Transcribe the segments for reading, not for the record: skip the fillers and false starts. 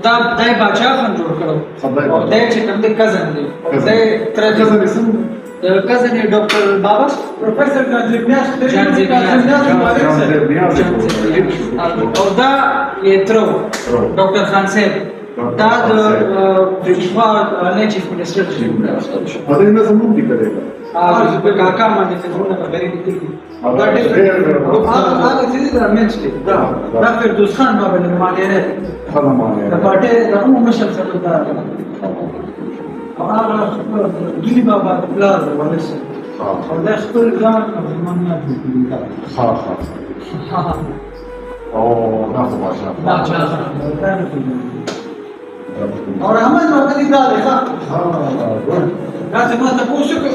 دا دای باچا خان جوړ کړو او دای چې کوم د کزن دی دای تر کزن اسم کزن یې ډاکټر بابا پروفیسور جانزیب نیاز او دا یې ترو ډاکټر خان صاحب دا د دفاع نه چیف منسٹر شو هغه نه زموږ دی کړی په کاکا باندې څنګه خبرې دي دا ډېر هغه چې دا منځ دی دا فردوس خان بابا نه مالې نه د پټه د عمر مشر څخه دا هغه ګلی بابا د پلار ورسره او دا خپل ځان زمون نه دی ها او نه اور احمد وکړي دا ده دا چې ما ته پوښتنه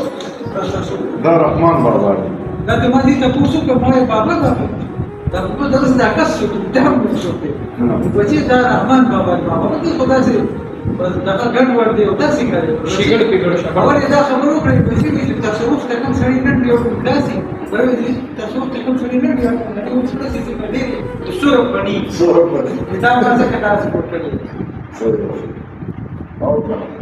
دا رحمان بابا دی دا ته ما دې ته پوښتنه کومه بابا دا په درس دا کس شو ته هم شو په چې دا رحمان بابا دې خدا سي دا ګډ ور دی او دا څه کوي شګړ پیګړ شګړ اور دا خبرو کړې چې تصوف ته کوم سړی نه دی او داسي ورته تصوف ته کوم سړی نه دی او څه څه کوي سورو پني سورو پني دا څه کټا څه کوي Okay.